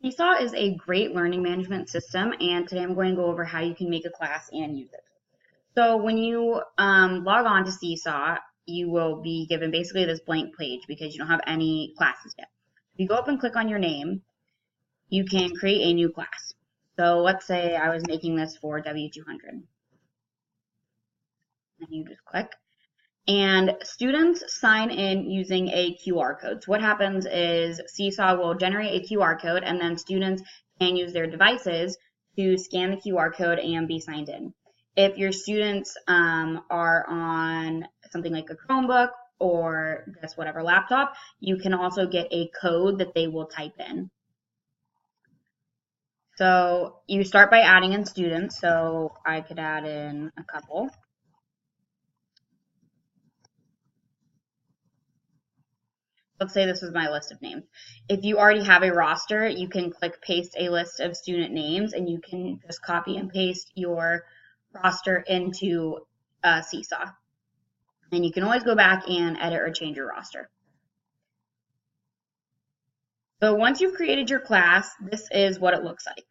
Seesaw is a great learning management system, and today I'm going to go over how you can make a class and use it. So when you log on to Seesaw, you will be given basically this blank page because you don't have any classes yet. If you go up and click on your name, you can create a new class. So let's say I was making this for W200. And you just click. And students sign in using a QR code. So what happens is Seesaw will generate a QR code, and then students can use their devices to scan the QR code and be signed in. If your students are on something like a Chromebook or just whatever laptop, you can also get a code that they will type in. So you start by adding in students. So I could add in a couple. Let's say this was my list of names. If you already have a roster, you can click paste a list of student names, and you can just copy and paste your roster into Seesaw. And you can always go back and edit or change your roster. So once you've created your class, this is what it looks like.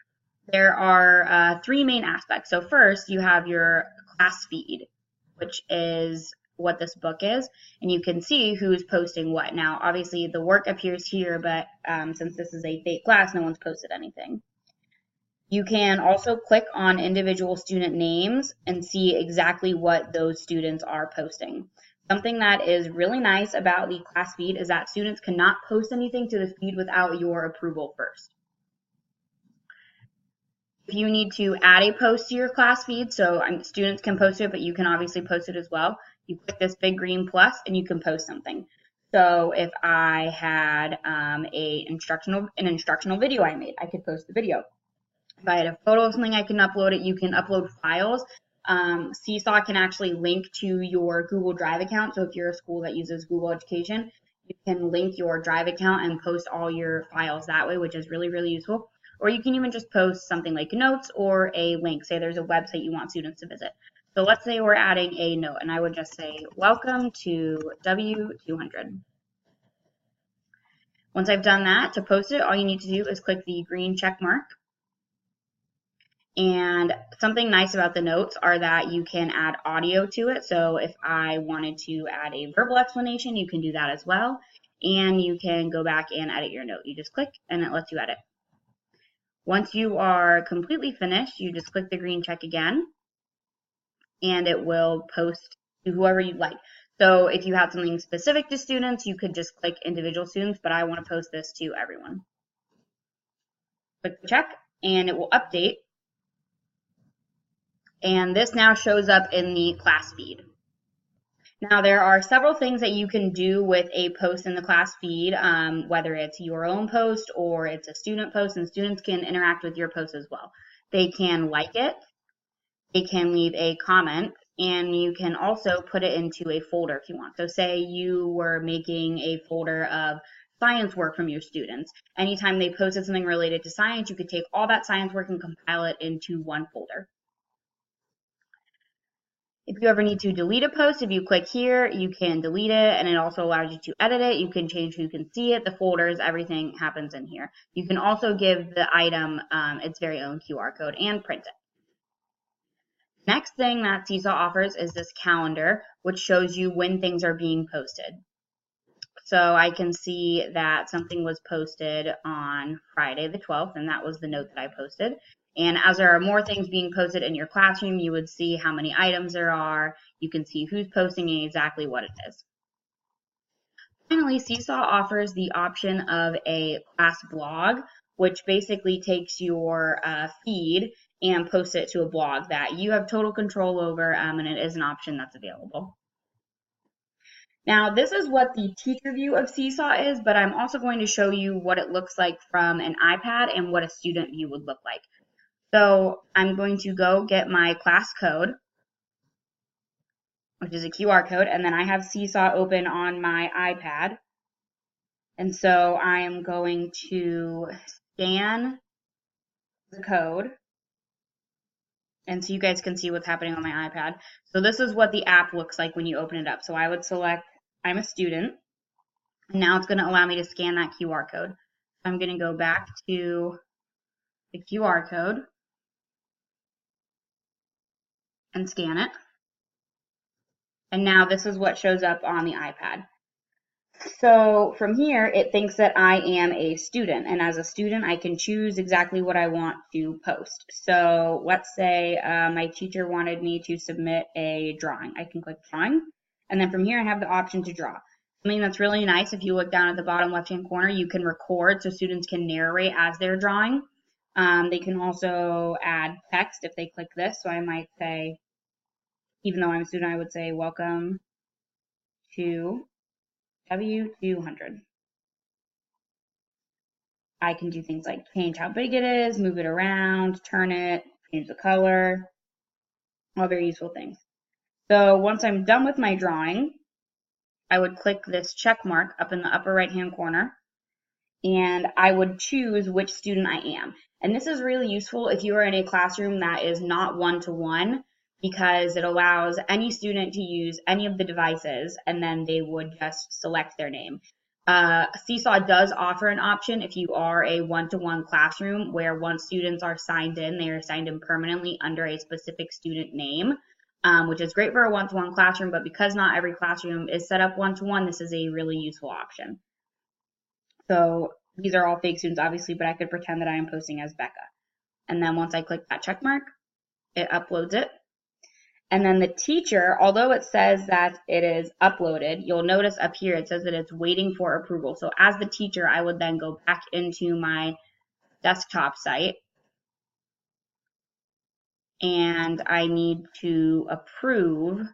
There are three main aspects. So first, you have your class feed, which is what this book is, and you can see who's posting what. Now, obviously, the work appears here, but since this is a fake class, no one's posted anything. You can also click on individual student names and see exactly what those students are posting. Something that is really nice about the class feed is that students cannot post anything to the feed without your approval first. If you need to add a post to your class feed, so students can post it, but you can obviously post it as well. You click this big green plus and you can post something. So if I had an instructional video I made, I could post the video. If I had a photo of something, I can upload it. You can upload files. Seesaw can actually link to your Google Drive account. So if you're a school that uses Google Education, you can link your Drive account and post all your files that way, which is really, really useful. Or you can even just post something like notes or a link. Say there's a website you want students to visit. So let's say we're adding a note, and I would just say, welcome to W200. Once I've done that, to post it, all you need to do is click the green check mark. And something nice about the notes are that you can add audio to it. So if I wanted to add a verbal explanation, you can do that as well. And you can go back and edit your note. You just click and it lets you edit. Once you are completely finished, you just click the green check again, and it will post to whoever you'd like. So if you have something specific to students, you could just click individual students, but I want to post this to everyone. Click the check, and it will update. And this now shows up in the class feed. Now, there are several things that you can do with a post in the class feed, whether it's your own post or it's a student post, and students can interact with your post as well. They can like it, they can leave a comment, and you can also put it into a folder if you want. So say you were making a folder of science work from your students. Anytime they posted something related to science, you could take all that science work and compile it into one folder. If you ever need to delete a post, if you click here, you can delete it, and it also allows you to edit it. You can change who can see it, the folders, everything happens in here. You can also give the item its very own QR code and print it. Next thing that Seesaw offers is this calendar, which shows you when things are being posted. So I can see that something was posted on Friday the 12th, and that was the note that I posted. And as there are more things being posted in your classroom, you would see how many items there are. You can see who's posting and exactly what it is. Finally, Seesaw offers the option of a class blog, which basically takes your feed and posts it to a blog that you have total control over, and it is an option that's available. Now, this is what the teacher view of Seesaw is, but I'm also going to show you what it looks like from an iPad and what a student view would look like. So I'm going to go get my class code, which is a QR code, and then I have Seesaw open on my iPad. And so I am going to scan the code, and so you guys can see what's happening on my iPad. So this is what the app looks like when you open it up. So I would select I'm a student, and now it's going to allow me to scan that QR code. I'm going to go back to the QR code and scan it. And now this is what shows up on the iPad. So from here, it thinks that I am a student. And as a student, I can choose exactly what I want to post. So let's say my teacher wanted me to submit a drawing. I can click drawing. And then from here, I have the option to draw. Something that's really nice, if you look down at the bottom left-hand corner, you can record so students can narrate as they're drawing. They can also add text if they click this. So I might say, even though I'm a student, I would say, welcome to W200. I can do things like change how big it is, move it around, turn it, change the color, all very useful things. So once I'm done with my drawing, I would click this check mark up in the upper right-hand corner, and I would choose which student I am. And this is really useful if you are in a classroom that is not one-to-one, because it allows any student to use any of the devices, and then they would just select their name. Seesaw does offer an option if you are a one-to-one classroom where once students are signed in, they are signed in permanently under a specific student name, which is great for a one-to-one classroom, but because not every classroom is set up one-to-one, this is a really useful option. So these are all fake students, obviously, but I could pretend that I am posting as Becca. And then once I click that check mark, it uploads it. And then the teacher, although it says that it is uploaded, you'll notice up here it says that it's waiting for approval. So as the teacher, I would then go back into my desktop site and I need to approve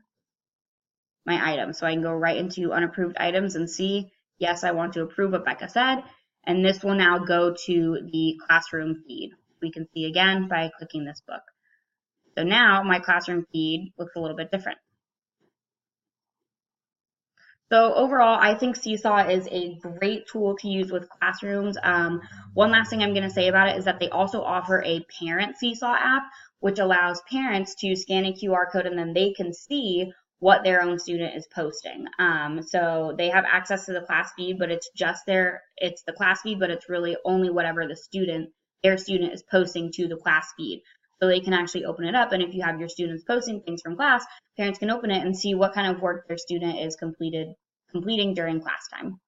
my item. So I can go right into unapproved items and see, yes, I want to approve what Becca said. And this will now go to the classroom feed. We can see again by clicking this book. So now my classroom feed looks a little bit different. So overall, I think Seesaw is a great tool to use with classrooms. One last thing I'm going to say about it is that they also offer a parent Seesaw app, which allows parents to scan a QR code and then they can see what their own student is posting. So they have access to the class feed, but it's the class feed, but it's really only whatever their student is posting to the class feed. So they can actually open it up, and if you have your students posting things from class, parents can open it and see what kind of work their student is completing during class time.